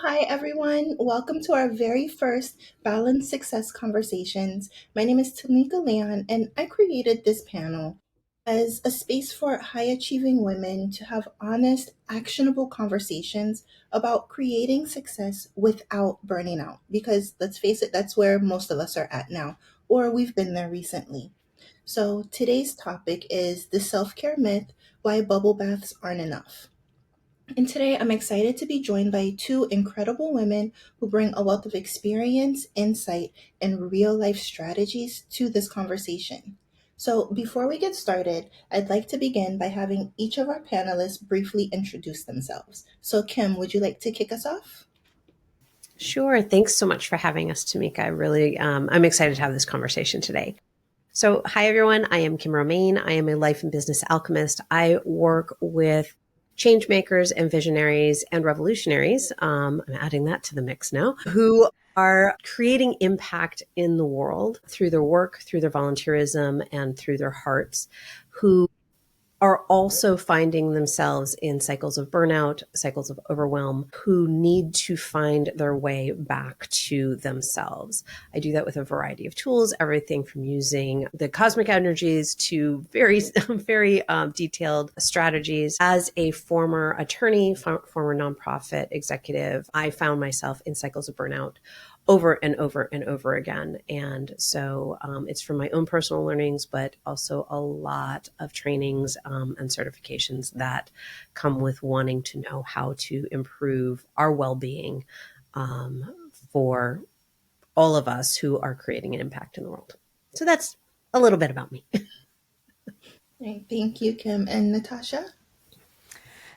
Hi, everyone. Welcome to our very first Balanced Success Conversations. My name is Tameeka Leon, and I created this panel as a space for high achieving women to have honest, actionable conversations about creating success without burning out. Because let's face it, that's where most of us are at now, or we've been there recently. So today's topic is the self care myth: why bubble baths aren't enough. And today I'm excited to be joined by two incredible women who bring a wealth of experience, insight, and real life strategies to this conversation. So, before we get started, I'd like to begin by having each of our panelists briefly introduce themselves. So, Kim, would you like to kick us off? Sure. Thanks so much for having us, Tameeka. I'm excited to have this conversation today. So, hi, everyone. I am Kim Romain. I am a life and business alchemist. I work with changemakers and visionaries and revolutionaries. I'm adding that to the mix now, who are creating impact in the world through their work, through their volunteerism, and through their hearts, who are also finding themselves in cycles of burnout, cycles of overwhelm, who need to find their way back to themselves. I do that with a variety of tools, everything from using the cosmic energies to very, very detailed strategies. As a former attorney, former nonprofit executive, I found myself in cycles of burnout over and over and over again. And so it's from my own personal learnings, but also a lot of trainings and certifications that come with wanting to know how to improve our well-being for all of us who are creating an impact in the world. So that's a little bit about me. Right, thank you, Kim. And Natasha?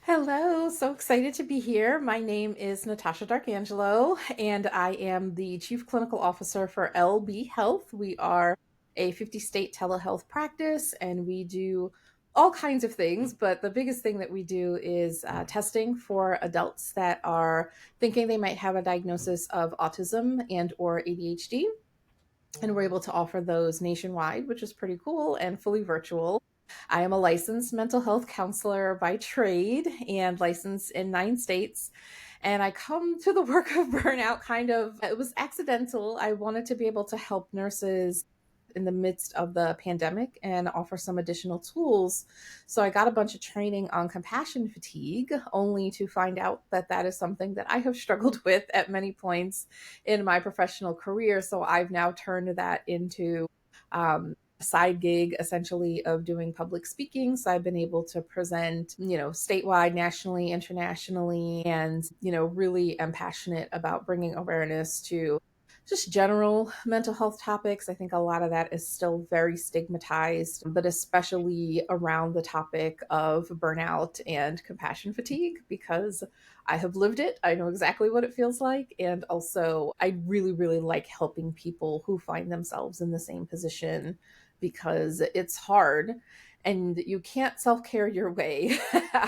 Hello, so excited to be here. My name is Natasha Darkangelo, and I am the Chief Clinical Officer for LB Health. We are a 50-state telehealth practice, and we do all kinds of things, but the biggest thing that we do is testing for adults that are thinking they might have a diagnosis of autism and or ADHD. And we're able to offer those nationwide, which is pretty cool and fully virtual. I am a licensed mental health counselor by trade and licensed in 9 states. And I come to the work of burnout it was accidental. I wanted to be able to help nurses in the midst of the pandemic and offer some additional tools. So I got a bunch of training on compassion fatigue, only to find out that that is something that I have struggled with at many points in my professional career. So I've now turned that into a side gig essentially of doing public speaking. So I've been able to present, statewide, nationally, internationally, and, really am passionate about bringing awareness to just general mental health topics. I think a lot of that is still very stigmatized, but especially around the topic of burnout and compassion fatigue, because I have lived it. I know exactly what it feels like. And also, I really, really like helping people who find themselves in the same position because it's hard and you can't self-care your way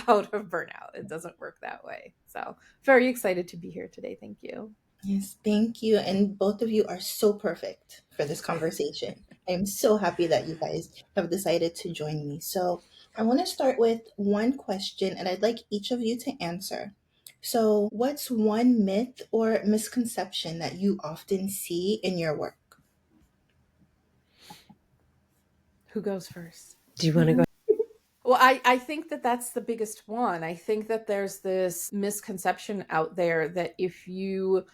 out of burnout. It doesn't work that way. So, very excited to be here today. Thank you. Yes, thank you. And both of you are so perfect for this conversation. I'm so happy that you guys have decided to join me. So, I want to start with one question, and I'd like each of you to answer. So, what's one myth or misconception that you often see in your work? Who goes first? Do you want to go? Well, I think that that's the biggest one. I think that there's this misconception out there that if you,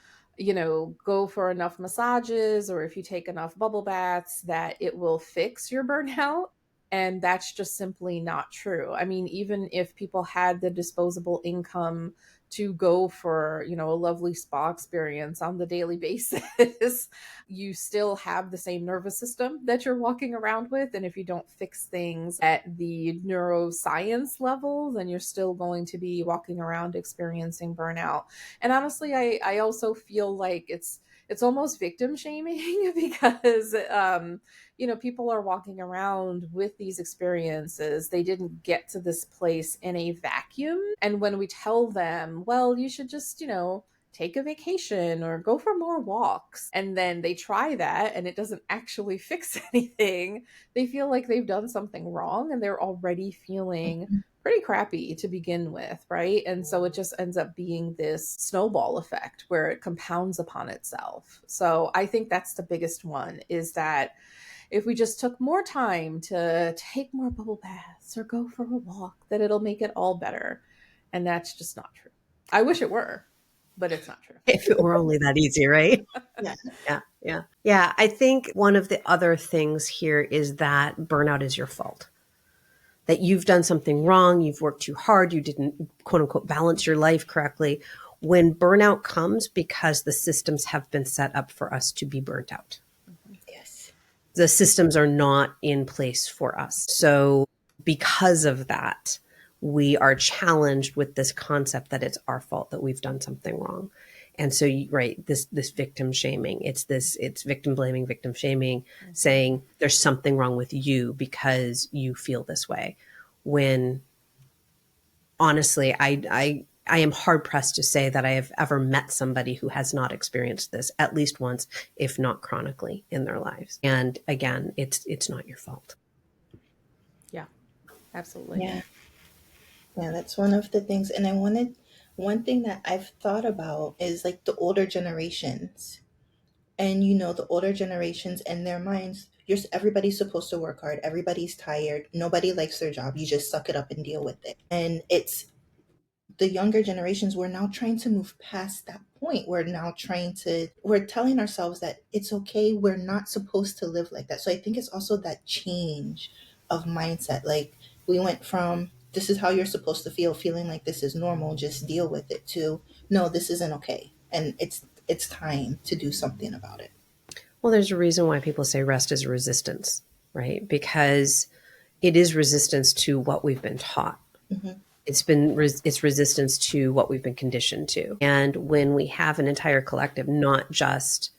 go for enough massages or if you take enough bubble baths, that it will fix your burnout. And that's just simply not true. I mean, even if people had the disposable income to go for, a lovely spa experience on the daily basis, you still have the same nervous system that you're walking around with. And if you don't fix things at the neuroscience level, then you're still going to be walking around experiencing burnout. And honestly, I also feel like it's almost victim shaming because people are walking around with these experiences. They didn't get to this place in a vacuum. And when we tell them, well, you should just, take a vacation or go for more walks, and then they try that and it doesn't actually fix anything, they feel like they've done something wrong and they're already feeling pretty crappy to begin with, right? And so it just ends up being this snowball effect where it compounds upon itself. So I think that's the biggest one, is that if we just took more time to take more bubble baths or go for a walk, that it'll make it all better. And that's just not true. I wish it were, but it's not true. If it were only that easy, right? Yeah. Yeah, yeah. Yeah, I think one of the other things here is that burnout is your fault. That you've done something wrong, you've worked too hard, you didn't quote unquote balance your life correctly. When burnout comes, because the systems have been set up for us to be burnt out. Yes. The systems are not in place for us. So because of that, we are challenged with this concept that it's our fault, that we've done something wrong. And so, right, this victim shaming, it's victim blaming, victim shaming, saying there's something wrong with you because you feel this way. When honestly, I am hard pressed to say that I have ever met somebody who has not experienced this at least once, if not chronically, in their lives. And again, it's not your fault. Yeah, absolutely. Yeah. Yeah, that's one of the things. And one thing that I've thought about is like the older generations. And the older generations in their minds, everybody's supposed to work hard. Everybody's tired. Nobody likes their job. You just suck it up and deal with it. And it's the younger generations, we're now trying to move past that point. We're telling ourselves that it's okay. We're not supposed to live like that. So I think it's also that change of mindset. Like, we went from, this is how you're supposed to feel, feeling like this is normal, just deal with it, to, no, this isn't okay. And it's time to do something about it. Well, there's a reason why people say rest is resistance, right? Because it is resistance to what we've been taught. Hmm. It's resistance to what we've been conditioned to. And when we have an entire collective, not just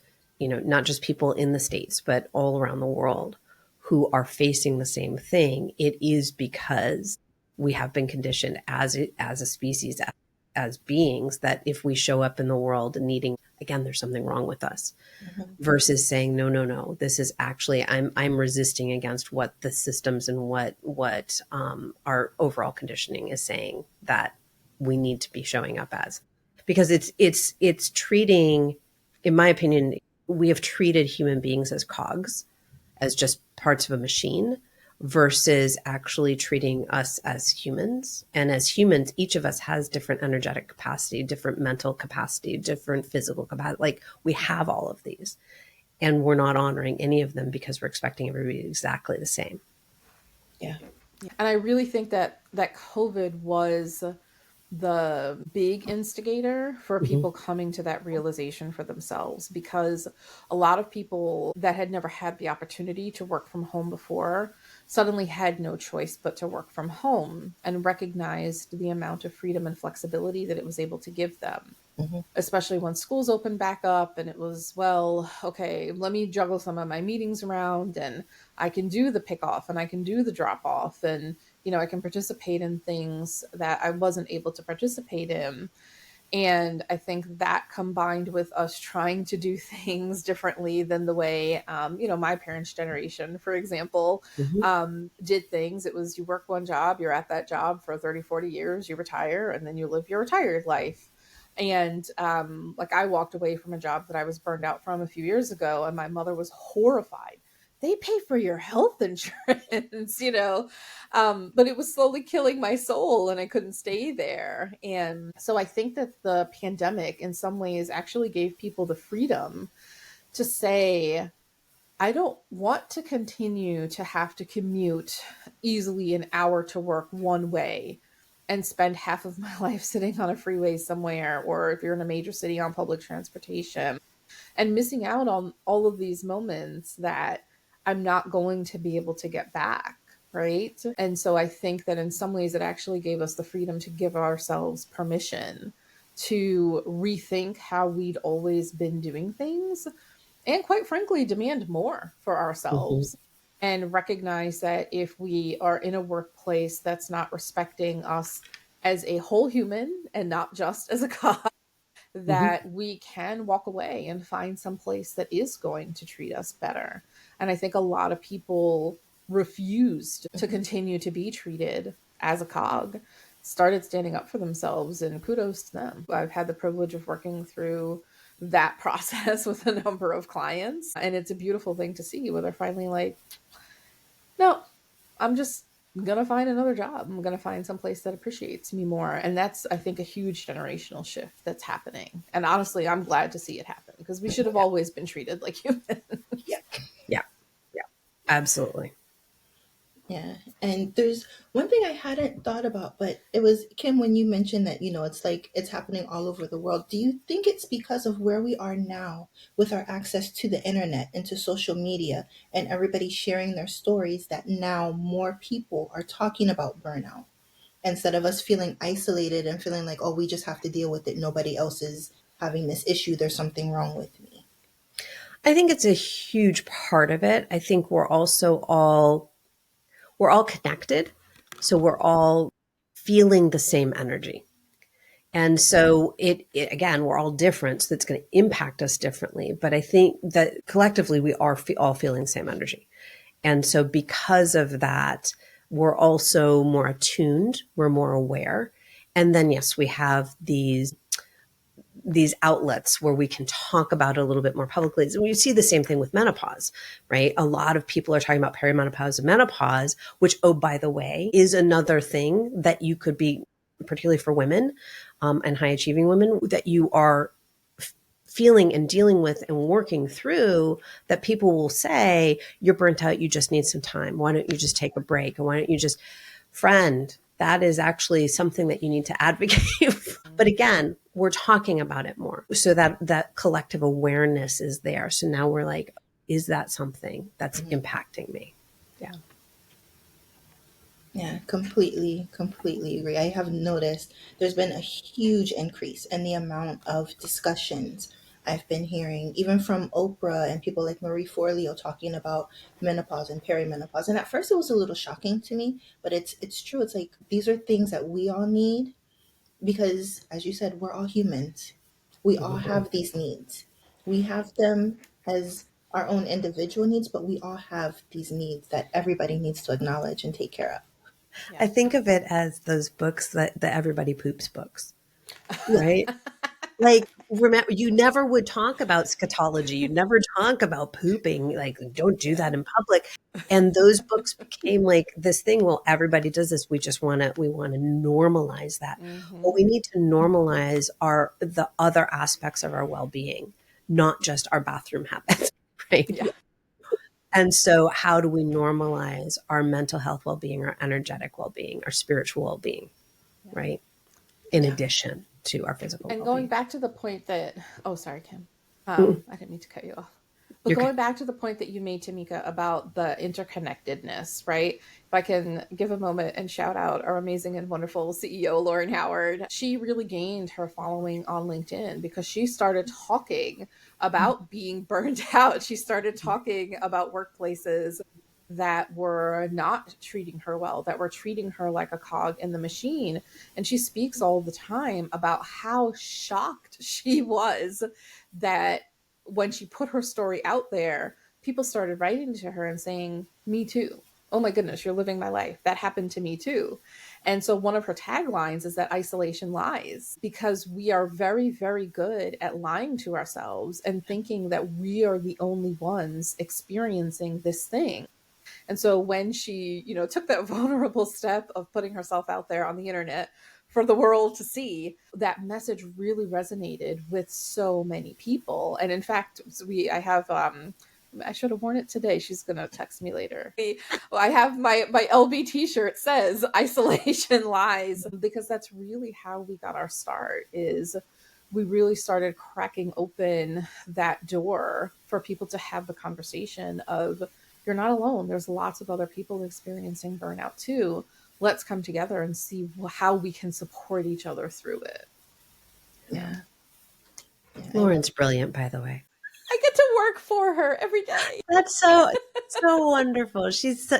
people in the States, but all around the world, who are facing the same thing, it is because we have been conditioned as a species, as beings, that if we show up in the world needing, again, there's something wrong with us. Hmm. Versus saying, no, this is actually, I'm resisting against what the systems and what our overall conditioning is saying that we need to be showing up as. Because it's treating, in my opinion, we have treated human beings as cogs, as just parts of a machine, versus actually treating us as humans. And as humans, each of us has different energetic capacity, different mental capacity, different physical capacity. Like, we have all of these, and we're not honoring any of them because we're expecting everybody exactly the same. Yeah. And I really think that COVID was the big instigator for Mm-hmm. people coming to that realization for themselves, because a lot of people that had never had the opportunity to work from home before suddenly had no choice but to work from home, and recognized the amount of freedom and flexibility that it was able to give them, Hmm. especially when schools opened back up. And it was, well, okay, let me juggle some of my meetings around, and I can do the pick off and I can do the drop off, and I can participate in things that I wasn't able to participate in. And I think that, combined with us trying to do things differently than the way, my parents' generation, for example, Mm-hmm. did things. It was, you work one job, you're at that job for 30, 40 years, you retire, and then you live your retired life. And like, I walked away from a job that I was burned out from a few years ago, and my mother was horrified. They pay for your health insurance, but it was slowly killing my soul, and I couldn't stay there. And so I think that the pandemic, in some ways, actually gave people the freedom to say, I don't want to continue to have to commute easily an hour to work one way and spend half of my life sitting on a freeway somewhere, or if you're in a major city, on public transportation, and missing out on all of these moments that I'm not going to be able to get back. Right. And so I think that in some ways it actually gave us the freedom to give ourselves permission to rethink how we'd always been doing things, and quite frankly, demand more for Mm-hmm. ourselves, and recognize that if we are in a workplace that's not respecting us as a whole human and not just as a cog, Mm-hmm. that we can walk away and find some place that is going to treat us better. And I think a lot of people refused to Hmm. continue to be treated as a cog started standing up for themselves, and kudos to them. I've had the privilege of working through that process with a number of clients, and it's a beautiful thing to see where they're finally like, no, I'm just gonna find another job. I'm gonna find some place that appreciates me more. And that's, I think, a huge generational shift that's happening. And honestly, I'm glad to see it happen because we should have always been treated like humans. Yeah. Yeah. Yeah. Absolutely. Yeah. And there's one thing I hadn't thought about, but it was Kim, when you mentioned that, it's like it's happening all over the world. Do you think it's because of where we are now with our access to the internet and to social media and everybody sharing their stories that now more people are talking about burnout instead of us feeling isolated and feeling like, oh, we just have to deal with it. Nobody else is having this issue. There's something wrong with me. I think it's a huge part of it. I think we're all connected. So we're all feeling the same energy. And so it again, we're all different. So it's going to impact us differently. But I think that collectively we are all feeling the same energy. And so because of that, we're also more attuned. We're more aware. And then, yes, we have these outlets where we can talk about it a little bit more publicly. And we see the same thing with menopause, right? A lot of people are talking about perimenopause and menopause, which, oh, by the way, is another thing that you could be, particularly for women and high achieving women, that you are feeling and dealing with and working through, that people will say, you're burnt out, you just need some time. Why don't you just take a break? And why don't you just, friend, that is actually something that you need to advocate for. But again, we're talking about it more. So that collective awareness is there. So now we're like, is that something that's impacting me? Yeah. Yeah, completely agree. I have noticed there's been a huge increase in the amount of discussions I've been hearing, even from Oprah and people like Marie Forleo talking about menopause and perimenopause. And at first it was a little shocking to me, but it's true. It's like these are things that we all need because, as you said, we're all humans. We all Mm-hmm. have these needs. We have them as our own individual needs, but we all have these needs that everybody needs to acknowledge and take care of. Yeah. I think of it as those books that the everybody poops books, Yeah. right? Like, remember, you never would talk about scatology. You never talk about pooping. Like, don't do Yeah. that in public. And those books became like this thing. Well, everybody does this. We want to normalize that. Well, Mm-hmm. we need to normalize the other aspects of our well-being, not just our bathroom habits, right? Yeah. And so how do we normalize our mental health well-being, our energetic well-being, our spiritual well-being, Yeah. right? In Yeah. addition to our physical And going well-being. back to the point that, oh, sorry, Kim. Mm, I didn't mean to cut you off. But you're good. going back to the point that you made, Tameeka, about the interconnectedness, right? If I can give a moment and shout out our amazing and wonderful CEO, Lauren Howard, she really gained her following on LinkedIn because she started talking about being burned out. She started talking about workplaces that were not treating her well, that were treating her like a cog in the machine. And she speaks all the time about how shocked she was that when she put her story out there, people started writing to her and saying, me too. Oh my goodness, you're living my life. That happened to me too. And so one of her taglines is that isolation lies, because we are very, very good at lying to ourselves and thinking that we are the only ones experiencing this thing. And so when she, took that vulnerable step of putting herself out there on the internet for the world to see, that message really resonated with so many people. And in fact, I have I should have worn it today. She's gonna text me later. I have my LB t-shirt says isolation lies, because that's really how we got our start. Is we really started cracking open that door for people to have the conversation of, you're not alone. There's lots of other people experiencing burnout too. Let's come together and see how we can support each other through it. Yeah. Yeah. Lauren's brilliant, by the way. I get to work for her every day. That's so wonderful.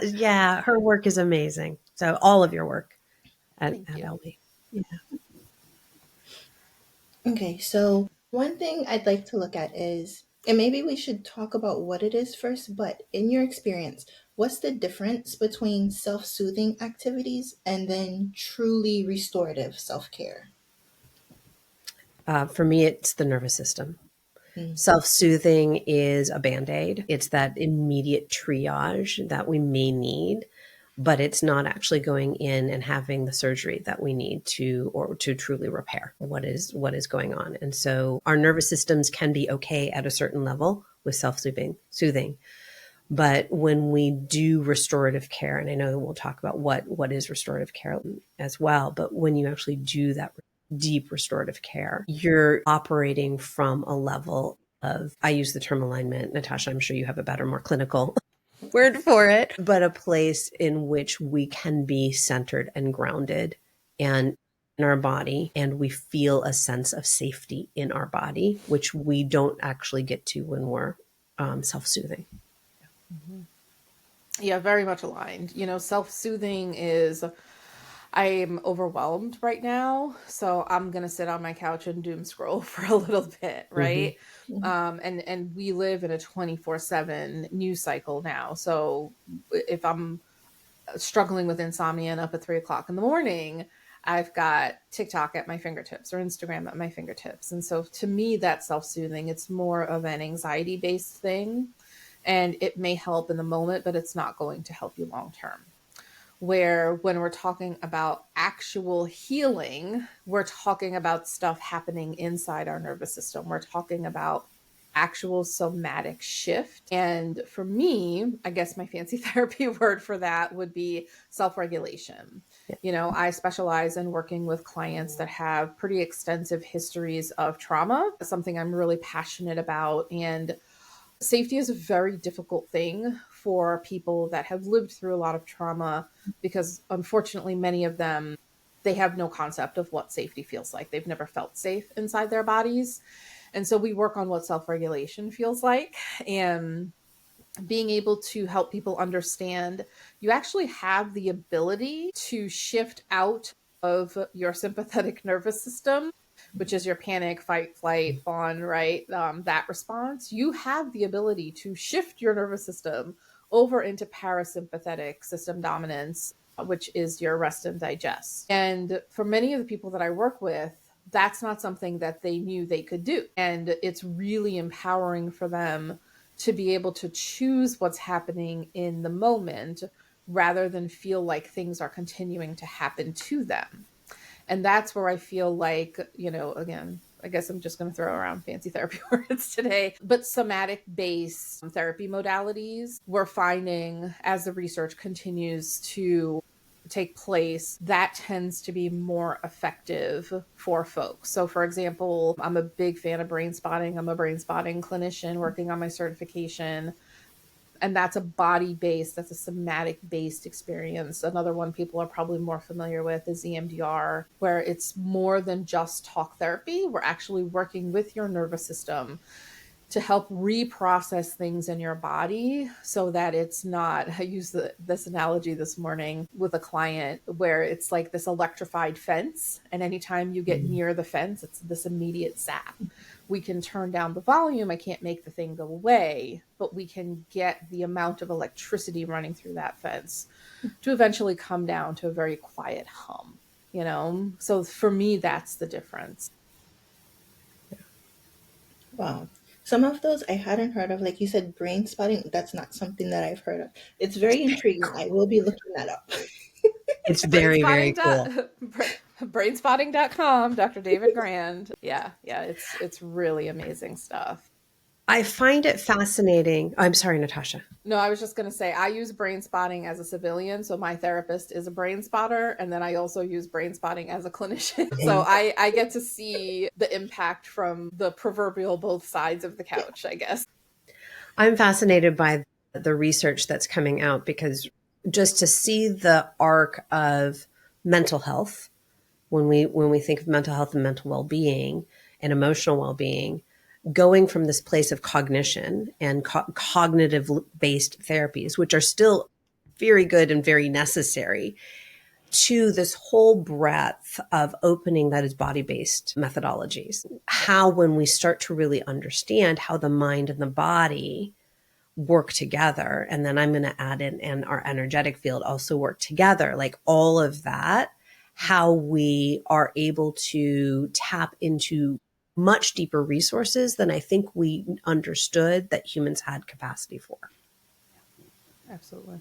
Yeah, her work is amazing. So all of your work Thank at you. LB. Yeah. Okay, so one thing I'd like to look at is, and maybe we should talk about what it is first, but in your experience, what's the difference between self-soothing activities and then truly restorative self-care? For me, it's the nervous system. Mm. Self-soothing is a Band-Aid. It's that immediate triage that we may need, but it's not actually going in and having the surgery that we need to truly repair what is going on. And so our nervous systems can be okay at a certain level with self-soothing. But when we do restorative care, and I know we'll talk about what is restorative care as well, but when you actually do that deep restorative care, you're operating from a level of, I use the term alignment. Natasha, I'm sure you have a better, more clinical word for it, but a place in which we can be centered and grounded and in our body, and we feel a sense of safety in our body, which we don't actually get to when we're self-soothing. Mm-hmm. Yeah, very much aligned. Self-soothing is, I'm overwhelmed right now, so I'm gonna sit on my couch and doom scroll for a little bit, right? Mhm. And we live in a 24/7 news cycle now. So if I'm struggling with insomnia and up at 3 o'clock in the morning, I've got TikTok at my fingertips or Instagram at my fingertips. And so to me, that's self-soothing. It's more of an anxiety-based thing. And it may help in the moment, but it's not going to help you long term. Where when we're talking about actual healing, we're talking about stuff happening inside our nervous system. We're talking about actual somatic shift. And for me, I guess my fancy therapy word for that would be self-regulation. I specialize in working with clients that have pretty extensive histories of trauma, something I'm really passionate about. And safety is a very difficult thing for people that have lived through a lot of trauma, because unfortunately many of them, they have no concept of what safety feels like. They've never felt safe inside their bodies. And so we work on what self-regulation feels like, and being able to help people understand you actually have the ability to shift out of your sympathetic nervous system, which is your panic, fight, flight, fawn, right? That response. You have the ability to shift your nervous system over into parasympathetic system dominance, which is your rest and digest. And for many of the people that I work with, that's not something that they knew they could do. And it's really empowering for them to be able to choose what's happening in the moment rather than feel like things are continuing to happen to them. And that's where I feel like, again, I guess I'm just going to throw around fancy therapy words today, but somatic based therapy modalities, we're finding as the research continues to take place, that tends to be more effective for folks. So for example, I'm a big fan of brain spotting. I'm a brain spotting clinician working on my certification. And that's a body based, that's a somatic based experience. Another one people are probably more familiar with is EMDR, where it's more than just talk therapy. We're actually working with your nervous system to help reprocess things in your body so that it's not, I used this analogy this morning with a client where it's like this electrified fence. And anytime you get near the fence, it's this immediate zap. We can turn down the volume. I can't make the thing go away, but we can get the amount of electricity running through that fence to eventually come down to a very quiet hum, So for me, that's the difference. Wow. Some of those I hadn't heard of. Like you said, brain spotting, that's not something that I've heard of. It's very intriguing. I will be looking that up. It's very, very Brainspotting cool. brainspotting.com, Dr. David Grand. Yeah, it's really amazing stuff. I find it fascinating. I'm sorry, Natasha. No, I was just going to say I use brain spotting as a civilian. So my therapist is a brain spotter. And then I also use brain spotting as a clinician. So I get to see the impact from the proverbial both sides of the couch, I guess. I'm fascinated by the research that's coming out, because just to see the arc of mental health, when we think of mental health and mental well-being and emotional well-being, going from this place of cognition and cognitive based therapies, which are still very good and very necessary, to this whole breadth of opening that is body-based methodologies. How, when we start to really understand how the mind and the body work together. And then I'm going to add in, and our energetic field also work together. Like all of that, how we are able to tap into much deeper resources than I think we understood that humans had capacity for. Absolutely.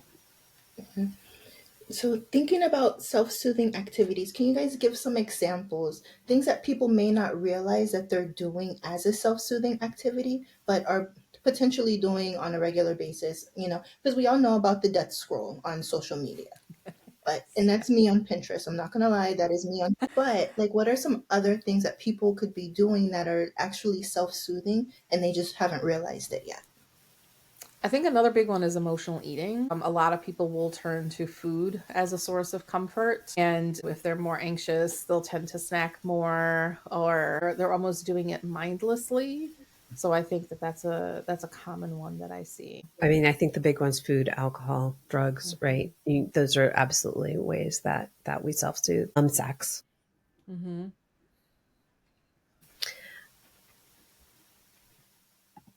So, thinking about self soothing activities, can you guys give some examples? Things that people may not realize that they're doing as a self soothing activity, but are potentially doing on a regular basis, because we all know about the death scroll on social media. And Yeah. that's me on Pinterest. I'm not gonna lie, that is me on. But like, what are some other things that people could be doing that are actually self soothing and they just haven't realized it yet? I think another big one is emotional eating. A lot of people will turn to food as a source of comfort. And if they're more anxious, they'll tend to snack more, or they're almost doing it mindlessly. So I think that that's a common one that I see. I mean, I think the big ones, food, alcohol, drugs, right? Those are absolutely ways that we self-soothe. Sex. Mm-hmm.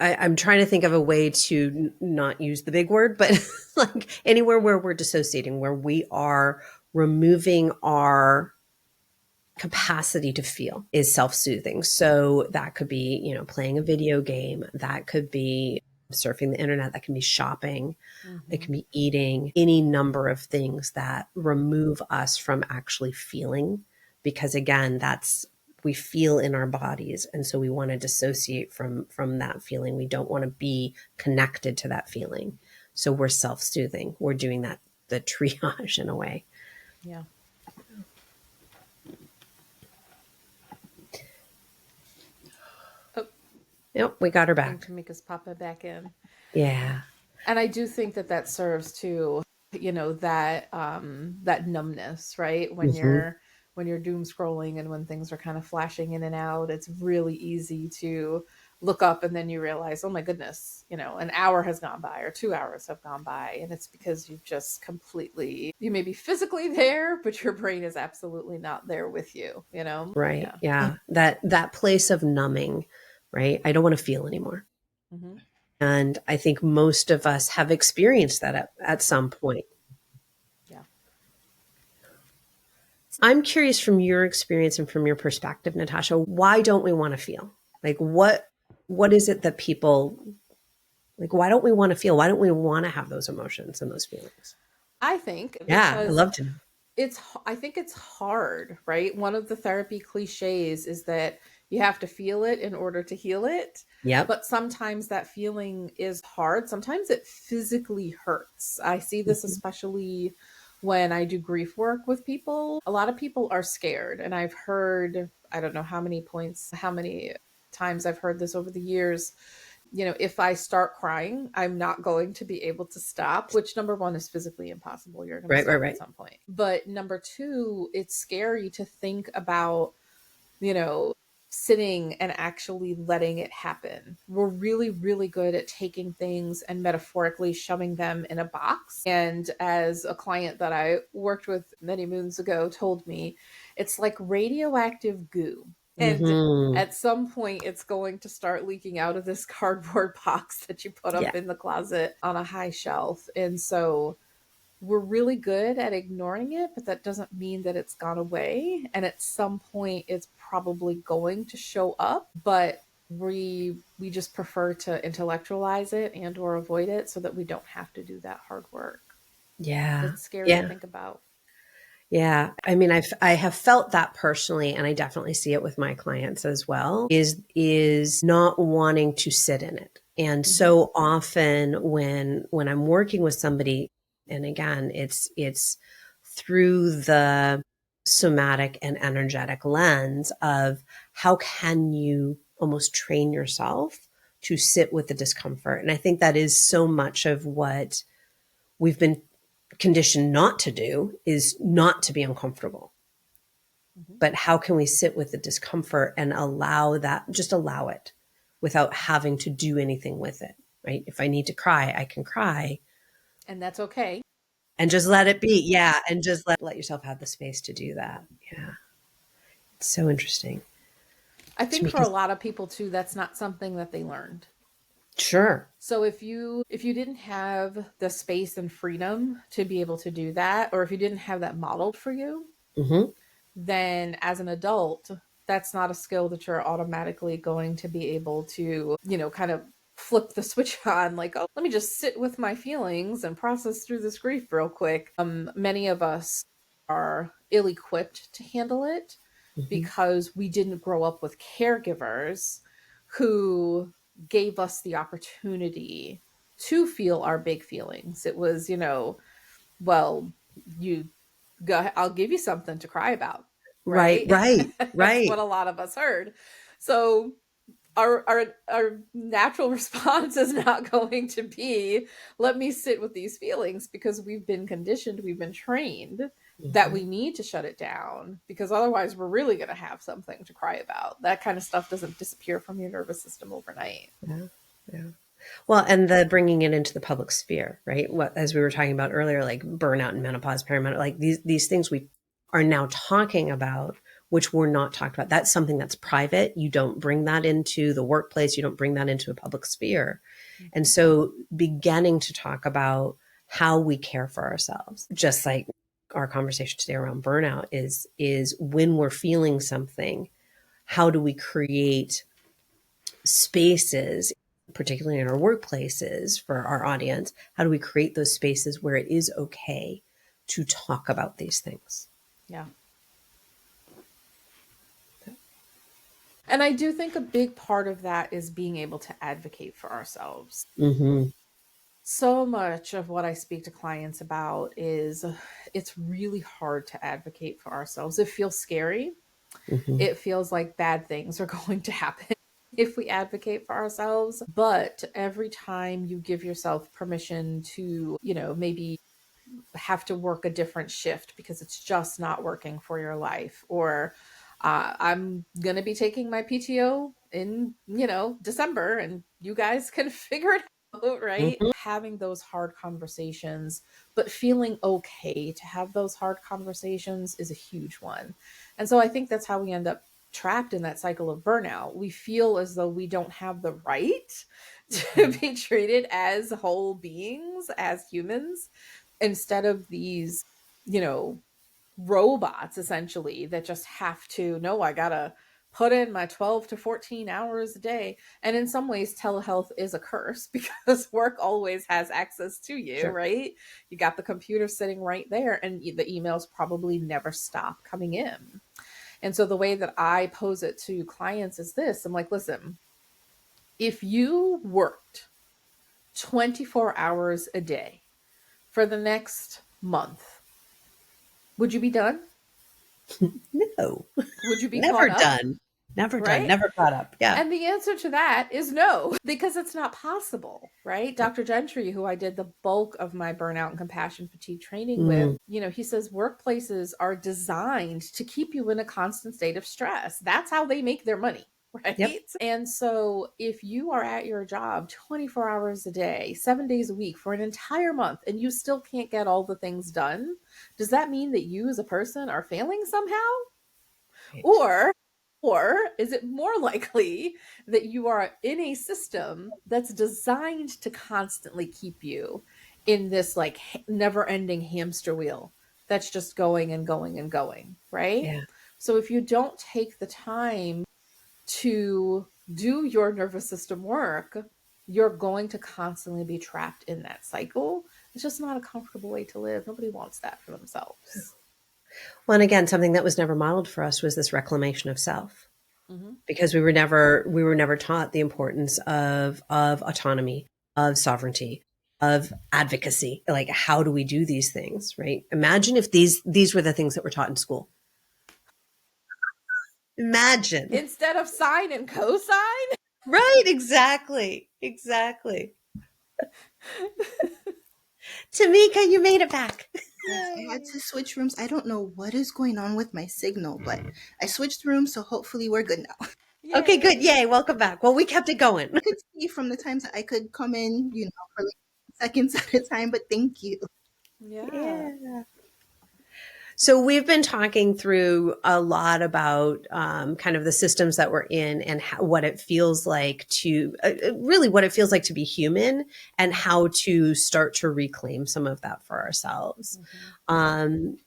I'm trying to think of a way to not use the big word, but like anywhere where we're dissociating, where we are removing our capacity to feel is self-soothing. So that could be, playing a video game, that could be surfing the internet, that can be shopping, it Mm-hmm. can be eating, any number of things that remove us from actually feeling. Because again, we feel in our bodies, and so we want to dissociate from that feeling. We don't want to be connected to that feeling. So we're self-soothing. We're doing that, the triage in a way. Yeah. Oh, Yep, we got her I think back. Tameeka's popping back in. Yeah. And I do think that that serves to, that that numbness, right? When Mm-hmm. you're doom scrolling and when things are kind of flashing in and out, it's really easy to look up and then you realize, oh my goodness, an hour has gone by or 2 hours have gone by, and it's because you've just completely, you may be physically there, but your brain is absolutely not there with you. Right. Yeah. Yeah. That place of numbing, right? I don't want to feel anymore. Hmm. And I think most of us have experienced that at some point. Yeah. I'm curious from your experience and from your perspective, Natasha, why don't we want to feel? Like what is it that people like, why don't we want to feel? Why don't we want to have those emotions and those feelings? I think Yeah, I because love to know. I think it's hard, right? One of the therapy cliches is that you have to feel it in order to heal it. Yep. But sometimes that feeling is hard. Sometimes it physically hurts. I see this Mhm. especially when I do grief work with people. A lot of people are scared. And I've heard, I don't know how many times I've heard this over the years. If I start crying, I'm not going to be able to stop, which number one is physically impossible. You're going to Right, right, stop at right. some point. But number two, it's scary to think about, you know, sitting and actually letting it happen. We're really, really good at taking things and metaphorically shoving them in a box. And as a client that I worked with many moons ago told me, it's like radioactive goo. And Mm-hmm. at some point, it's going to start leaking out of this cardboard box that you put Yeah. up in the closet on a high shelf. And so we're really good at ignoring it, but that doesn't mean that it's gone away. And at some point, it's probably going to show up, but we just prefer to intellectualize it and or avoid it so that we don't have to do that hard work. Yeah. It's scary to Yeah. think about. Yeah. I mean, I have felt that personally, and I definitely see it with my clients as well, is not wanting to sit in it. And Mm-hmm. so often when I'm working with somebody, and again, it's through the somatic and energetic lens of how can you almost train yourself to sit with the discomfort. And I think that is so much of what we've been conditioned not to do, is not to be uncomfortable. Mm-hmm. But how can we sit with the discomfort and allow that, just allow it without having to do anything with it, right? If I need to cry, I can cry And that's okay. and just let it be. Yeah. And just let yourself have the space to do that. Yeah. It's so interesting. I think for a Tamika's, lot of people too, that's not something that they learned. Sure. So if you didn't have the space and freedom to be able to do that, or if you didn't have that modeled for you, Mm-hmm. then as an adult, that's not a skill that you're automatically going to be able to, kind of flip the switch on, like, oh, let me just sit with my feelings and process through this grief real quick. Many of us are ill equipped to handle it Mm-hmm. because we didn't grow up with caregivers who gave us the opportunity to feel our big feelings. It was, well, you go, I'll give you something to cry about, Right, right? right, That's what right. a lot of us heard. So our natural response is not going to be, let me sit with these feelings, because we've been conditioned, we've been trained that Mm-hmm. we need to shut it down, because otherwise we're really going to have something to cry about. That kind of stuff doesn't disappear from your nervous system overnight. Yeah, yeah. Well, and the bringing it into the public sphere, right? What, as we were talking about earlier, like burnout and menopause, perimenopause, like these things we are now talking about, which were not talked about. That's something that's private. You don't bring that into the workplace. You don't bring that into a public sphere. And Mm-hmm. so beginning to talk about how we care for ourselves, just like our conversation today around burnout is when we're feeling something, how do we create spaces, particularly in our workplaces for our audience, how do we create those spaces where it is okay to talk about these things? Yeah. And I do think a big part of that is being able to advocate for ourselves. Mm-hmm. So much of what I speak to clients about is it's really hard to advocate for ourselves. It feels scary. Mm-hmm. It feels like bad things are going to happen if we advocate for ourselves. But every time you give yourself permission to, maybe have to work a different shift because it's just not working for your life, or I'm going to be taking my PTO in, December, and you guys can figure it out, right? Mm-hmm. Having those hard conversations, but feeling okay to have those hard conversations is a huge one. And so I think that's how we end up trapped in that cycle of burnout. We feel as though we don't have the right to Mm-hmm. be treated as whole beings, as humans, instead of these, you know, robots essentially that just have to, no, I gotta put in my 12 to 14 hours a day. And in some ways, telehealth is a curse because work always has access to you, Sure. right? You got the computer sitting right there, and the emails probably never stop coming in. And so the way that I pose it to clients is this: I'm like, listen, if you worked 24 hours a day for the next month, would you be done? No, Would you be never caught up? done. Never done. Right? Never caught up. Yeah. And the answer to that is no, because it's not possible, right? Yep. Dr. Gentry, who I did the bulk of my burnout and compassion fatigue training with, Mm. he says workplaces are designed to keep you in a constant state of stress. That's how they make their money. Yep. Right. And so if you are at your job 24 hours a day, 7 days a week for an entire month, and you still can't get all the things done, does that mean that you as a person are failing somehow? Right. Or is it more likely that you are in a system that's designed to constantly keep you in this like never ending hamster wheel that's just going and going and going, right? Yeah. So if you don't take the time to do your nervous system work, you're going to constantly be trapped in that cycle. It's just not a comfortable way to live. Nobody wants that for themselves. Well, and again, something that was never modeled for us was this reclamation of self, Mm-hmm. because we were never taught the importance of autonomy, of sovereignty, of advocacy. Like, how do we do these things, right? Imagine if these were the things that were taught in school. Imagine. Instead of sine and cosine. Right, exactly. Exactly. Tameeka, you made it back. Yes, I had Yay. to switch rooms. I don't know what is going on with my signal, but I switched rooms, so hopefully we're good now. Okay, good. Yay. Yay. Welcome back. Well, we kept it going. I could see from the times that I could come in, for like seconds at a time, but thank you. Yeah. Yeah. So we've been talking through a lot about kind of the systems that we're in and what it feels like to really what it feels like to be human and how to start to reclaim some of that for ourselves. Um,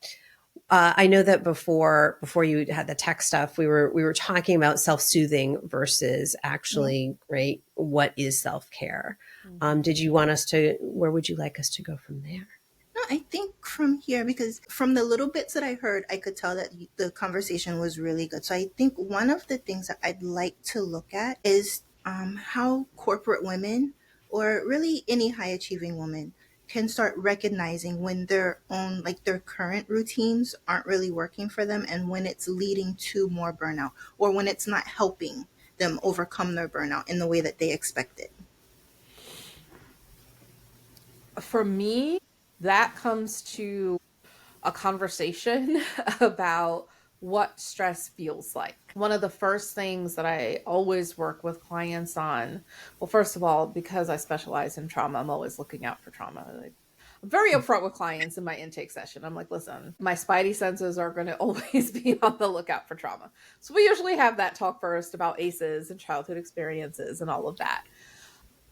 I know that before you had the tech stuff, we were talking about self-soothing versus actually, right? What is self-care? Did you want us to? Where would you like us to go from there? No, I think from here, because from the little bits that I heard, I could tell that the conversation was really good. So I think one of the things that I'd like to look at is how corporate women, or really any high achieving woman, can start recognizing when their own, like their current routines aren't really working for them, and when it's leading to more burnout, or when it's not helping them overcome their burnout in the way that they expected. For me, that comes to a conversation about what stress feels like. One of the first things that I always work with clients on, well, first of all, because I specialize in trauma, I'm always looking out for trauma. I'm very upfront with clients in my intake session. I'm like, listen, my spidey senses are going to always be on the lookout for trauma. So we usually have that talk first about ACEs and childhood experiences and all of that.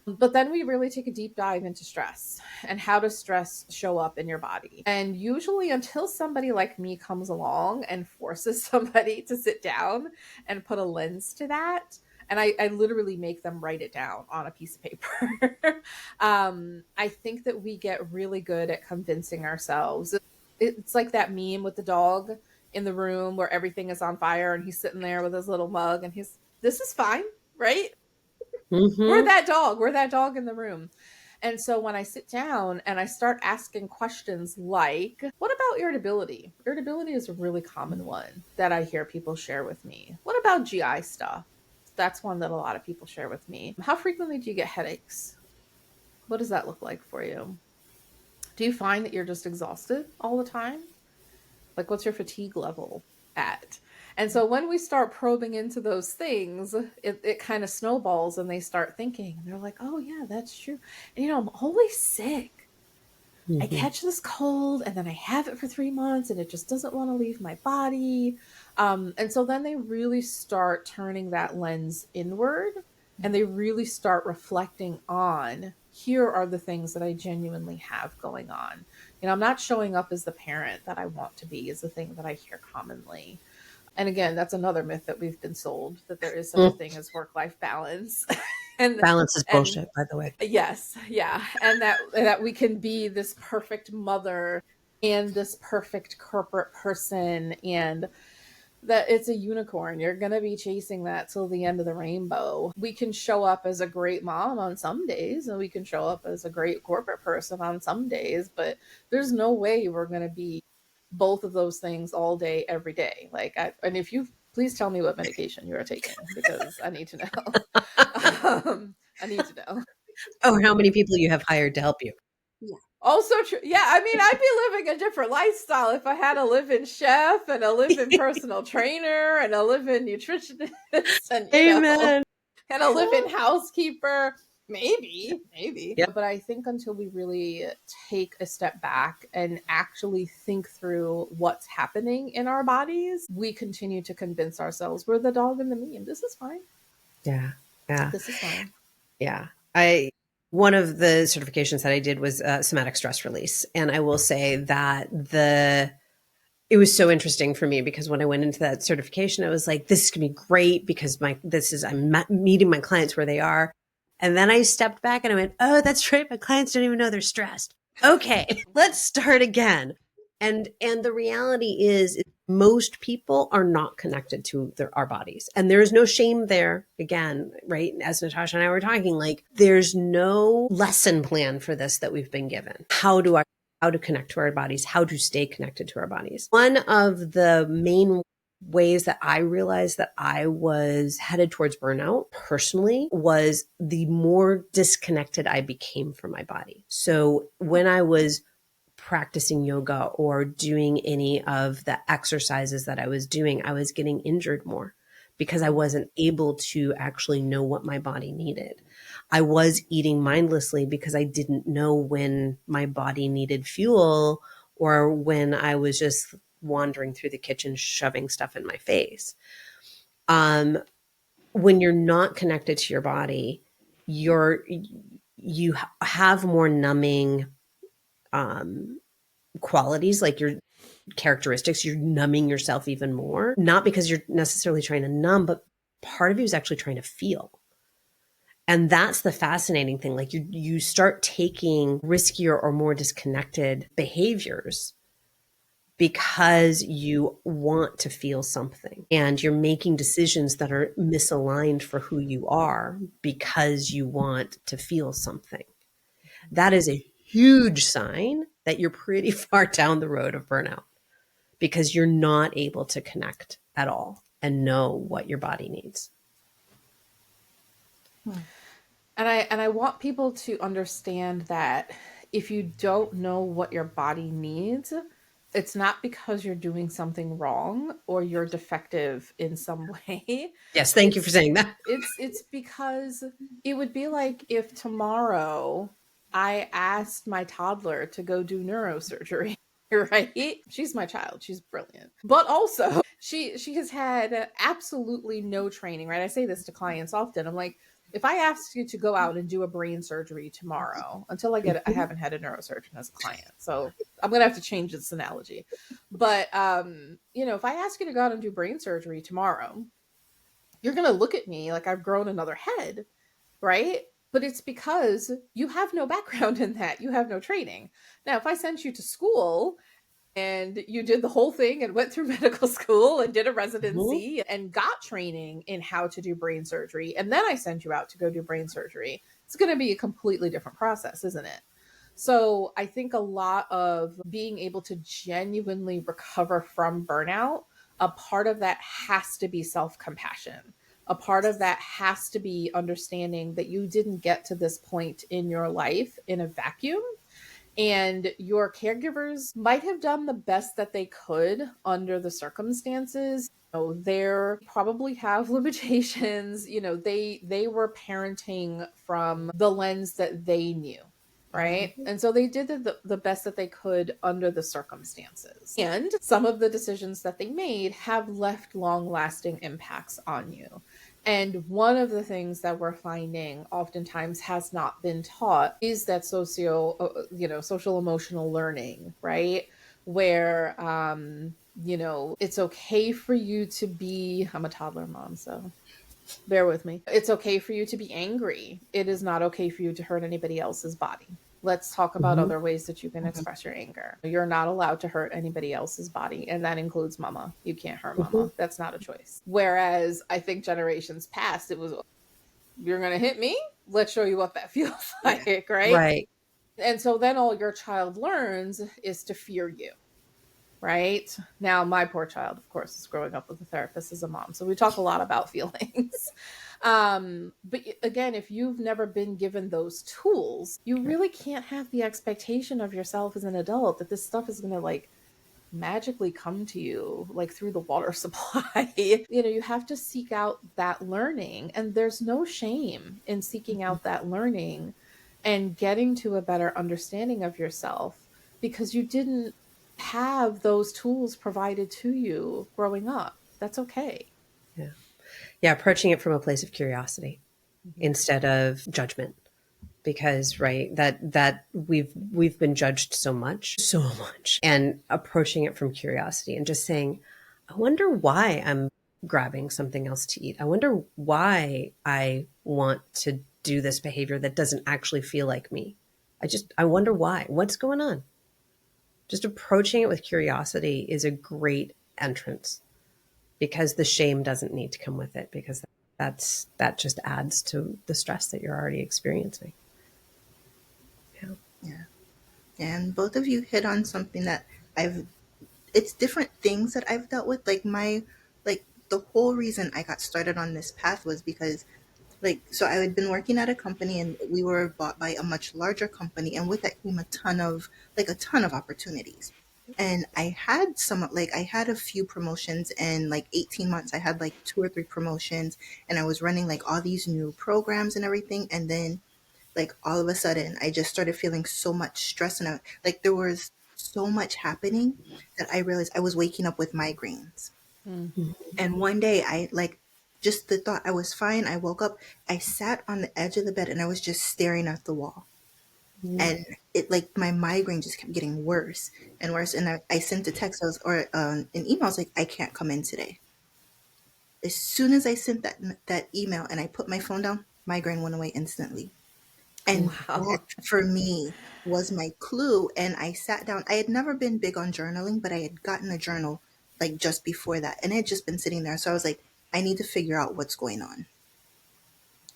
But then we really take a deep dive into stress and how does stress show up in your body. And usually, until somebody like me comes along and forces somebody to sit down and put a lens to that, and I literally make them write it down on a piece of paper. I think that we get really good at convincing ourselves. It's like that meme with the dog in the room where everything is on fire and he's sitting there with his little mug and this is fine, right? Mm-hmm. We're that dog in the room. And so when I sit down and I start asking questions like, what about irritability? Irritability is a really common one that I hear people share with me. What about GI stuff? That's one that a lot of people share with me. How frequently do you get headaches? What does that look like for you? Do you find that you're just exhausted all the time? Like, what's your fatigue level at? And so when we start probing into those things, it kind of snowballs and they start thinking, and they're like, oh, yeah, that's true. And, I'm always sick. I Mm-hmm. catch this cold and then I have it for 3 months and it just doesn't want to leave my body. And so then they really start turning that lens inward and they really start reflecting on, here are the things that I genuinely have going on. I'm not showing up as the parent that I want to be, is the thing that I hear commonly. And again, that's another myth that we've been sold, that there is such a thing as work-life balance. and Balance is and bullshit, by the way. yes, yeah, and that we can be this perfect mother and this perfect corporate person, and that it's a unicorn. You're going to be chasing that till the end of the rainbow. We can show up as a great mom on some days and we can show up as a great corporate person on some days, but there's no way we're going to be both of those things all day, every day. And if you please tell me what medication you are taking, because I need to know. I need to know. Oh, how many people you have hired to help you? Yeah. Also true. Yeah, I mean, I'd be living a different lifestyle if I had a live-in chef and a live-in personal trainer and a live-in nutritionist and Amen. and a live-in housekeeper. Maybe. Yep. But I think until we really take a step back and actually think through what's happening in our bodies, we continue to convince ourselves we're the dog in the meme. This is fine. Yeah. Yeah. This is fine. Yeah. One of the certifications that I did was somatic stress release. And I will say that it was so interesting for me because when I went into that certification, I was like, this is going to be great because I'm meeting my clients where they are. And then I stepped back and I went, oh, that's right. My clients don't even know they're stressed. Okay, let's start again. And the reality is most people are not connected to our bodies. And there is no shame there. Again, right? As Natasha and I were talking, like there's no lesson plan for this that we've been given. How to connect to our bodies, how to stay connected to our bodies. One of the main ways that I realized that I was headed towards burnout personally was the more disconnected I became from my body. So when I was practicing yoga or doing any of the exercises that I was doing, I was getting injured more because I wasn't able to actually know what my body needed. I was eating mindlessly because I didn't know when my body needed fuel or when I was just wandering through the kitchen, shoving stuff in my face. When you're not connected to your body, you have more numbing qualities, like your characteristics. You're numbing yourself even more, not because you're necessarily trying to numb, but part of you is actually trying to feel. And that's the fascinating thing. Like you start taking riskier or more disconnected behaviors because you want to feel something, and you're making decisions that are misaligned for who you are because you want to feel something. That is a huge sign that you're pretty far down the road of burnout, because you're not able to connect at all and know what your body needs. And I want people to understand that if you don't know what your body needs, it's not because you're doing something wrong or you're defective in some way. Yes, thank you for saying that. It's because it would be like if tomorrow I asked my toddler to go do neurosurgery. Right? She's my child. She's brilliant. But also, she has had absolutely no training, right? I say this to clients often. I'm like, if I asked you to go out and do a brain surgery tomorrow, until I haven't had a neurosurgeon as a client. So I'm going to have to change this analogy. But, if I ask you to go out and do brain surgery tomorrow, you're going to look at me like I've grown another head, right? But it's because you have no background in that. You have no training. Now, if I sent you to school and you did the whole thing and went through medical school and did a residency and got training in how to do brain surgery, and then I send you out to go do brain surgery, it's going to be a completely different process, isn't it? So I think a lot of being able to genuinely recover from burnout, a part of that has to be self-compassion. A part of that has to be understanding that you didn't get to this point in your life in a vacuum. And your caregivers might have done the best that they could under the circumstances. They probably have limitations. They were parenting from the lens that they knew, right? And so they did the best that they could under the circumstances. And some of the decisions that they made have left long-lasting impacts on you. And one of the things that we're finding oftentimes has not been taught is that social emotional learning, right? Where, it's okay for you to be, I'm a toddler mom, so bear with me. It's okay for you to be angry. It is not okay for you to hurt anybody else's body. Let's talk about other ways that you can express your anger. You're not allowed to hurt anybody else's body, and that includes mama. You can't hurt mama. That's not a choice. Whereas I think generations past, it was, you're going to hit me? Let's show you what that feels like, right? Right. And so then all your child learns is to fear you. Right? Now, my poor child, of course, is growing up with a therapist as a mom. So we talk a lot about feelings. But again, if you've never been given those tools, you really can't have the expectation of yourself as an adult that this stuff is going to magically come to you through the water supply. You have to seek out that learning, and there's no shame in seeking out that learning and getting to a better understanding of yourself, because you didn't have those tools provided to you growing up. That's okay. Yeah. Approaching it from a place of curiosity instead of judgment, because that we've been judged so much, and approaching it from curiosity and just saying, I wonder why I'm grabbing something else to eat. I wonder why I want to do this behavior that doesn't actually feel like me. I wonder why. What's going on? Just approaching it with curiosity is a great entrance, because the shame doesn't need to come with it, because that just adds to the stress that you're already experiencing. Yeah. And both of you hit on something that it's different things that I've dealt with. The whole reason I got started on this path was because so I had been working at a company, and we were bought by a much larger company, and with that came a ton of opportunities. And I had I had a few promotions in 18 months. I had 2 or 3 promotions, and I was running all these new programs and everything. And then all of a sudden I just started feeling so much stress, and there was so much happening that I realized I was waking up with migraines. Mm. And one day I like just the thought I was fine. I woke up, I sat on the edge of the bed and I was just staring at the wall. And it like my migraine just kept getting worse and worse. And I sent a text or an email. I was like, I can't come in today. As soon as I sent that email and I put my phone down, migraine went away instantly. And that Wow. for me was my clue. And I sat down. I had never been big on journaling, but I had gotten a journal like just before that. And it had just been sitting there. So I was like, I need to figure out what's going on.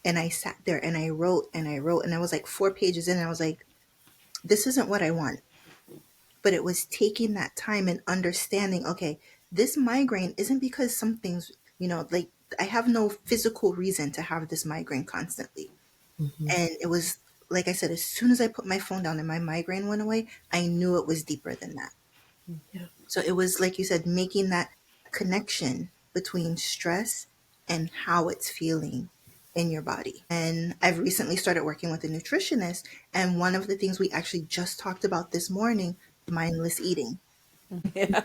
And I sat there and I wrote and I wrote. And I was like 4 pages in. And I was like, this isn't what I want. But it was taking that time and understanding, okay, this migraine isn't because something's, like I have no physical reason to have this migraine constantly. Mm-hmm. And it was, like I said, as soon as I put my phone down and my migraine went away, I knew it was deeper than that. Yeah. So it was, like you said, making that connection between stress and how it's feeling in your body. And I've recently started working with a nutritionist. And one of the things we actually just talked about this morning, mindless eating. Yeah.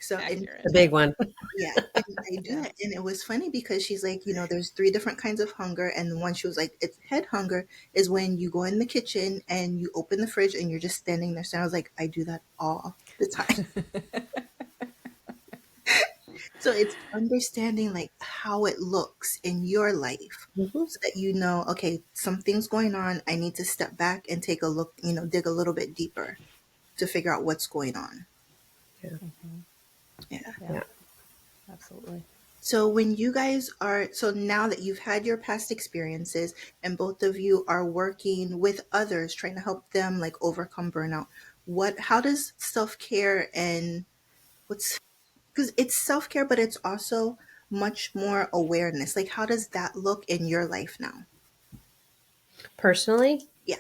So, and Accurate. The big one. yeah, and I do Yeah. that. And it was funny because she's like, there's three different kinds of hunger. And the one she was like, it's head hunger is when you go in the kitchen and you open the fridge and you're just standing there. So I was like, I do that all the time. So it's understanding like how it looks in your life Mm-hmm. so that okay, something's going on. I need to step back and take a look, dig a little bit deeper to figure out what's going on. Yeah. Mhm. Yeah. Yeah, Yeah. absolutely. So so now that you've had your past experiences and both of you are working with others, trying to help them like overcome burnout, how does self-care and what's, because it's self-care, but it's also much more awareness. Like, how does that look in your life now? Personally, Yeah.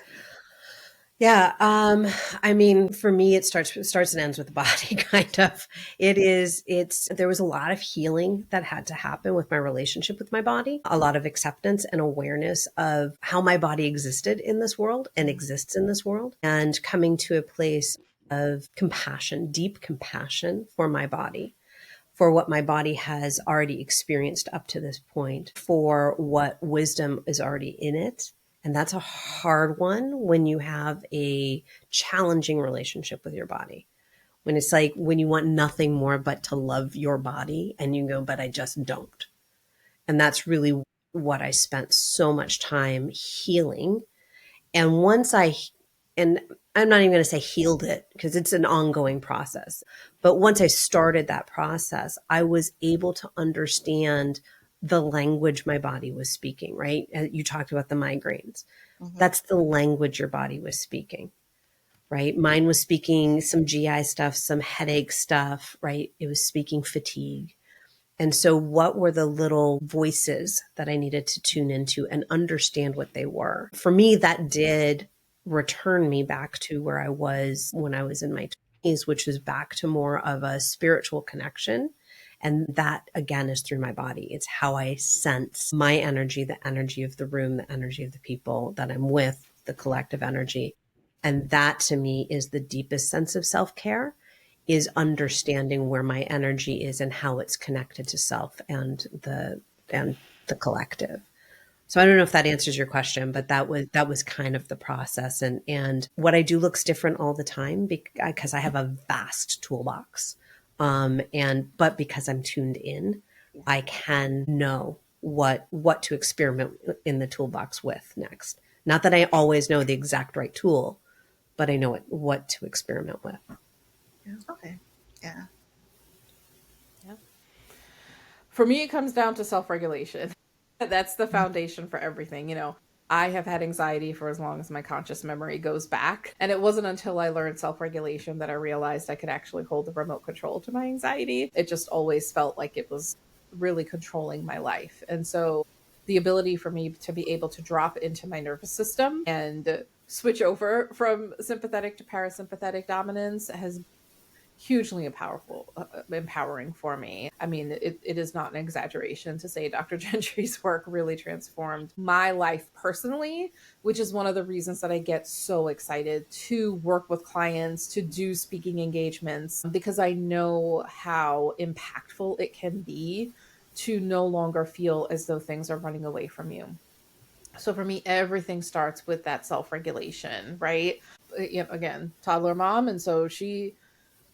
yeah. I mean, for me, it starts and ends with the body, kind of. There was a lot of healing that had to happen with my relationship with my body, a lot of acceptance and awareness of how my body existed in this world and exists in this world, and coming to a place of compassion, deep compassion for my body, for what my body has already experienced up to this point, for what wisdom is already in it. And that's a hard one when you have a challenging relationship with your body. When it's like when you want nothing more but to love your body and you go, but I just don't. And that's really what I spent so much time healing. And and I'm not even going to say healed it because it's an ongoing process. But once I started that process, I was able to understand the language my body was speaking, right? You talked about the migraines. Mm-hmm. That's the language your body was speaking, right? Mine was speaking some GI stuff, some headache stuff, right? It was speaking fatigue. And so, what were the little voices that I needed to tune into and understand what they were? For me, that did return me back to where I was when I was in my 20s, which was back to more of a spiritual connection. And that, again, is through my body. It's how I sense my energy, the energy of the room, the energy of the people that I'm with, the collective energy. And that to me is the deepest sense of self care, is understanding where my energy is and how it's connected to self and the collective. So I don't know if that answers your question, but that was kind of the process. And what I do looks different all the time because I have a vast toolbox. But because I'm tuned in, Yeah. I can know what to experiment in the toolbox with next. Not that I always know the exact right tool, but I know what to experiment with. Yeah. Okay. Yeah. Yeah. For me, it comes down to self regulation. That's the foundation for everything. I have had anxiety for as long as my conscious memory goes back. And it wasn't until I learned self regulation that I realized I could actually hold the remote control to my anxiety. It just always felt like it was really controlling my life. And so the ability for me to be able to drop into my nervous system and switch over from sympathetic to parasympathetic dominance has hugely empowering for me. I mean, it is not an exaggeration to say Dr. Gentry's work really transformed my life personally, which is one of the reasons that I get so excited to work with clients, to do speaking engagements, because I know how impactful it can be to no longer feel as though things are running away from you. So for me, everything starts with that self-regulation, right? Again, toddler mom. And so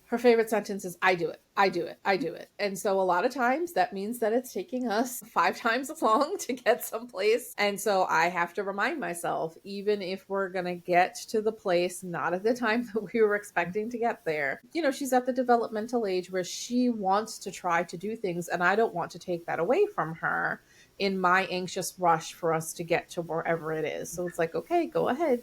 her favorite sentence is, I do it, I do it, I do it. And so a lot of times that means that it's taking us 5 times as long to get someplace. And so I have to remind myself, even if we're going to get to the place, not at the time that we were expecting to get there, she's at the developmental age where she wants to try to do things. And I don't want to take that away from her in my anxious rush for us to get to wherever it is. So it's like, okay, go ahead.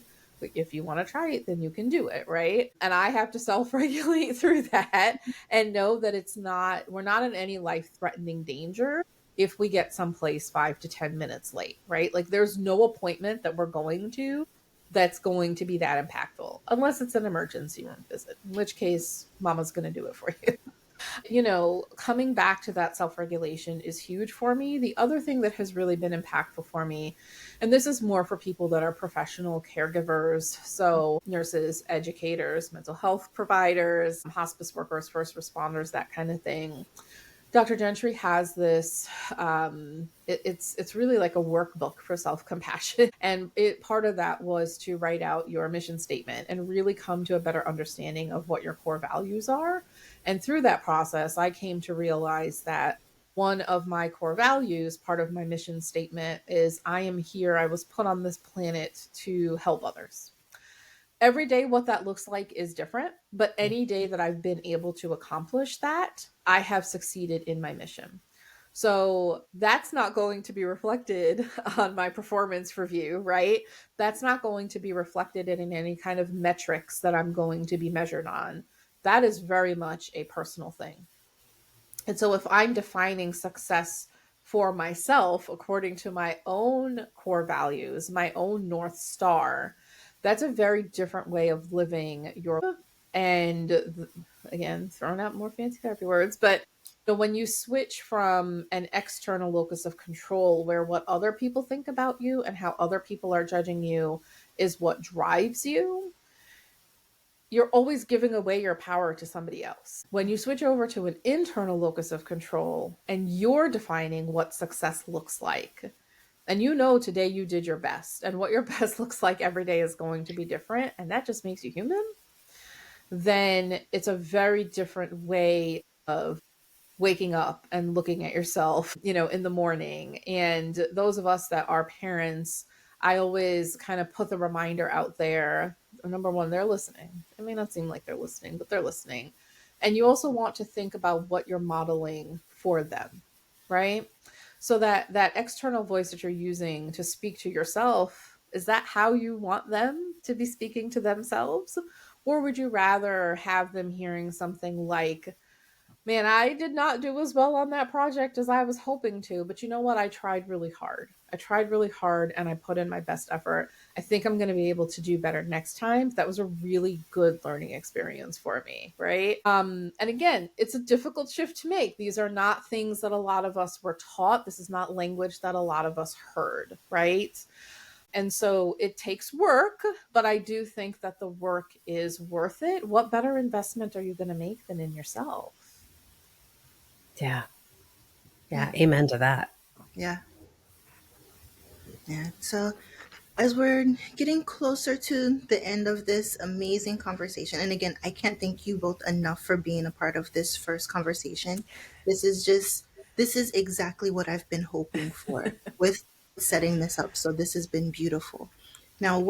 If you want to try it, then you can do it, right? And I have to self-regulate through that and know that we're not in any life-threatening danger if we get someplace 5 to 10 minutes late, right? Like there's no appointment that we're going to that's going to be that impactful, unless it's an emergency room visit, in which case mama's going to do it for you. Coming back to that self-regulation is huge for me. The other thing that has really been impactful for me, and this is more for people that are professional caregivers, so nurses, educators, mental health providers, hospice workers, first responders, that kind of thing. Dr. Gentry has this, it's really like a workbook for self-compassion. And part of that was to write out your mission statement and really come to a better understanding of what your core values are. And through that process, I came to realize that one of my core values, part of my mission statement, is I was put on this planet to help others. Every day, what that looks like is different, but any day that I've been able to accomplish that, I have succeeded in my mission. So that's not going to be reflected on my performance review, right? That's not going to be reflected in any kind of metrics that I'm going to be measured on. That is very much a personal thing. And so if I'm defining success for myself according to my own core values, my own North Star, that's a very different way of living your life. And again, throwing out more fancy therapy words, but when you switch from an external locus of control where what other people think about you and how other people are judging you is what drives you, you're always giving away your power to somebody else. When you switch over to an internal locus of control and you're defining what success looks like, and today you did your best, and what your best looks like every day is going to be different, and that just makes you human, then it's a very different way of waking up and looking at yourself, in the morning. And those of us that are parents, I always kind of put the reminder out there. Number one, they're listening. It may not seem like they're listening, but they're listening. And you also want to think about what you're modeling for them, right? So that external voice that you're using to speak to yourself, is that how you want them to be speaking to themselves? Or would you rather have them hearing something like, man, I did not do as well on that project as I was hoping to, but you know what? I tried really hard. And I put in my best effort. I think I'm going to be able to do better next time. That was a really good learning experience for me, right? And again, it's a difficult shift to make. These are not things that a lot of us were taught. This is not language that a lot of us heard, right? And so it takes work, but I do think that the work is worth it. What better investment are you going to make than in yourself? Yeah. Amen to that. Yeah. So as we're getting closer to the end of this amazing conversation, and again, I can't thank you both enough for being a part of this first conversation. This is exactly what I've been hoping for with setting this up. So this has been beautiful. Now,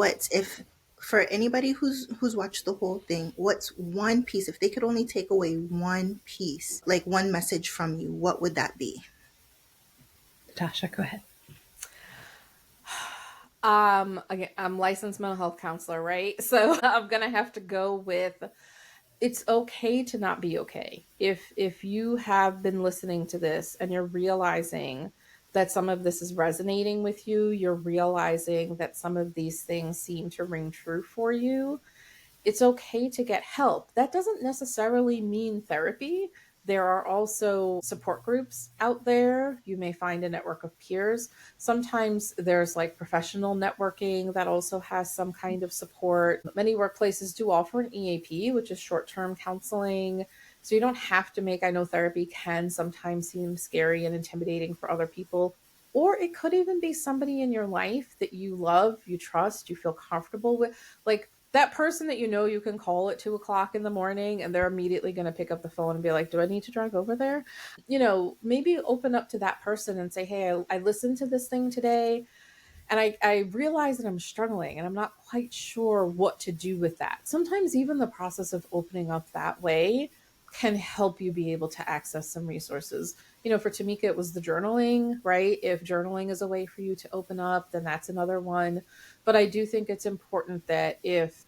for anybody who's watched the whole thing, what's one piece, if they could only take away one piece, like one message from you, what would that be? Tasha, go ahead. Again, I'm licensed mental health counselor, right? So I'm gonna have to go with, it's okay to not be okay. If you have been listening to this and you're realizing that some of this is resonating with you, you're realizing that some of these things seem to ring true for you, it's okay to get help. That doesn't necessarily mean therapy. There are also support groups out there. You may find a network of peers. Sometimes there's like professional networking that also has some kind of support. Many workplaces do offer an EAP, which is short term counseling. So you don't have to make, I know therapy can sometimes seem scary and intimidating for other people. Or it could even be somebody in your life that you love, you trust, you feel comfortable with. Like that person that you know you can call at 2 o'clock in the morning and they're immediately going to pick up the phone and be like, do I need to drive over there? Maybe open up to that person and say, hey, I listened to this thing today and I realize that I'm struggling and I'm not quite sure what to do with that. Sometimes even the process of opening up that way can help you be able to access some resources. For Tameeka, it was the journaling, right? If journaling is a way for you to open up, then that's another one. But I do think it's important that if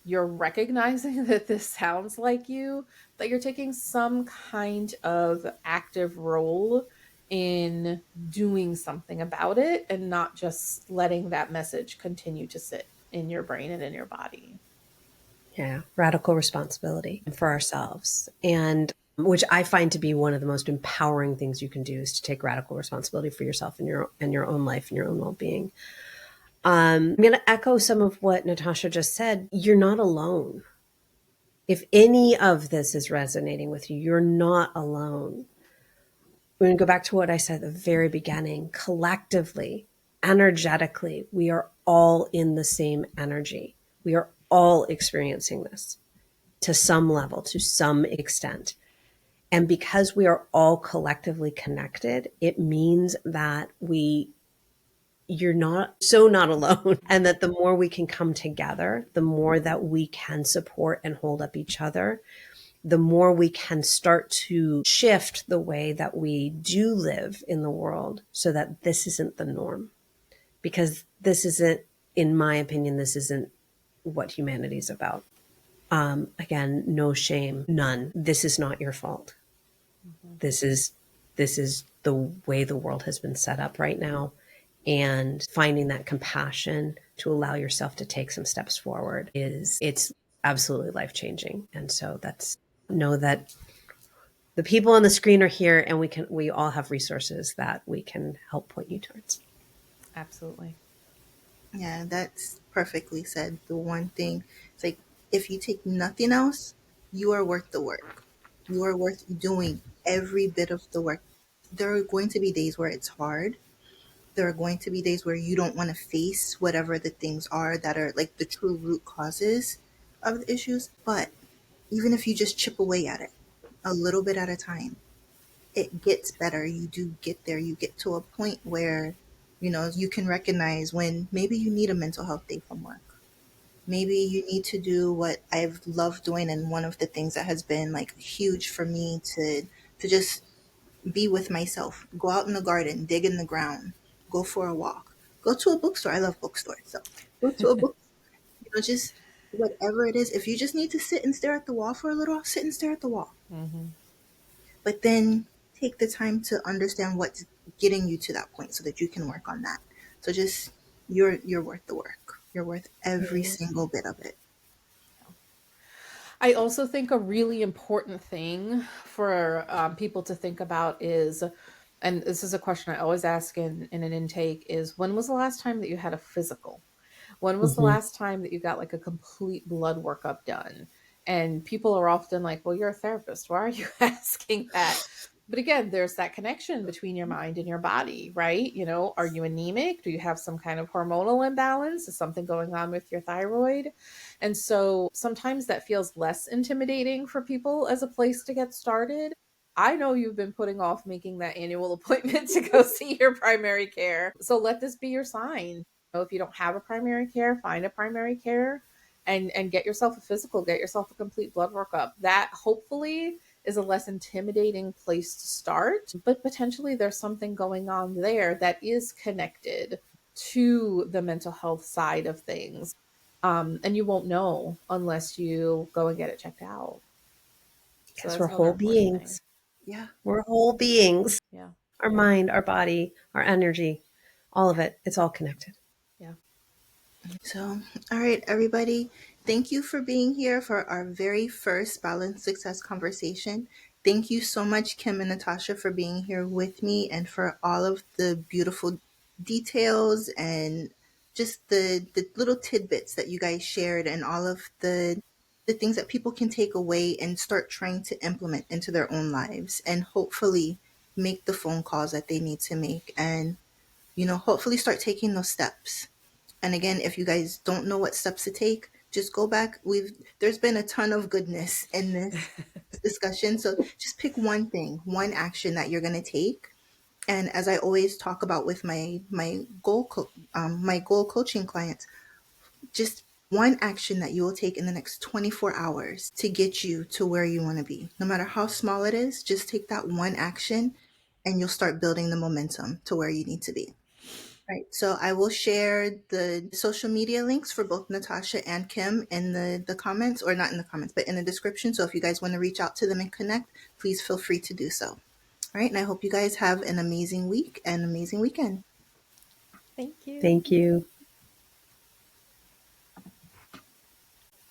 you're recognizing that this sounds like you, that you're taking some kind of active role in doing something about it and not just letting that message continue to sit in your brain and in your body. Yeah, radical responsibility for ourselves. And which I find to be one of the most empowering things you can do is to take radical responsibility for yourself and your own life and your own well-being. I'm going to echo some of what Natasha just said. You're not alone. If any of this is resonating with you, you're not alone. We're going to go back to what I said at the very beginning. Collectively, energetically, we are all in the same energy. We are all experiencing this to some level, to some extent. And because we are all collectively connected, it means that you're not alone. And that the more we can come together, the more that we can support and hold up each other, the more we can start to shift the way that we do live in the world so that this isn't the norm. Because this isn't, in my opinion, this isn't what humanity is about. Again, no shame, none. This is not your fault. Mm-hmm. This is the way the world has been set up right now. And finding that compassion to allow yourself to take some steps forward it's absolutely life-changing. And so know that the people on the screen are here and we all have resources that we can help point you towards. Absolutely. Yeah, that's perfectly said. The one thing, it's like if you take nothing else, you are worth the work. You are worth doing every bit of the work. There are going to be days where it's hard. There are going to be days where you don't want to face whatever the things are that are like the true root causes of the issues. But even if you just chip away at it a little bit at a time, it gets better. You do get there. You get to a point where, you can recognize when maybe you need a mental health day from work. Maybe you need to do what I've loved doing, and one of the things that has been like huge for me to just be with myself. Go out in the garden, dig in the ground, go for a walk, go to a bookstore. I love bookstores, so go to a book. Just whatever it is. If you just need to sit and stare at the wall for a little, sit and stare at the wall. Mm-hmm. But then take the time to understand what's getting you to that point so that you can work on that. So just you're worth the work. You're worth every single bit of it. I also think a really important thing for people to think about is, and this is a question I always ask in an intake, is when was the last time that you had a physical? When was the Mm-hmm. last time that you got like a complete blood workup done? And people are often like, well, you're a therapist. Why are you asking that? But again, there's that connection between your mind and your body, right? Are you anemic? Do you have some kind of hormonal imbalance? Is something going on with your thyroid? And so sometimes that feels less intimidating for people as a place to get started. I know you've been putting off making that annual appointment to go see your primary care. So let this be your sign. If you don't have a primary care, find a primary care and get yourself a physical, get yourself a complete blood workup. That hopefully is a less intimidating place to start, but potentially there's something going on there that is connected to the mental health side of things. And you won't know unless you go and get it checked out. So Because that's we're another whole important thing. beings. Yeah. We're whole beings. Yeah. Our mind, our body, our energy, all of it. It's all connected. Yeah. So, all right, everybody. Thank you for being here for our very first Balanced Success conversation. Thank you so much, Kim and Natasha, for being here with me and for all of the beautiful details and just the little tidbits that you guys shared and all of the things that people can take away and start trying to implement into their own lives and hopefully make the phone calls that they need to make and hopefully start taking those steps. And again, if you guys don't know what steps to take, just go back. There's been a ton of goodness in this discussion. So just pick one thing, one action that you're going to take. And as I always talk about with my goal coaching clients, just one action that you will take in the next 24 hours to get you to where you want to be. No matter how small it is, just take that one action and you'll start building the momentum to where you need to be. Right. So I will share the social media links for both Natasha and Kim in the comments, or not in the comments, but in the description. So if you guys want to reach out to them and connect, please feel free to do so. All right. And I hope you guys have an amazing week and amazing weekend. Thank you. Thank you.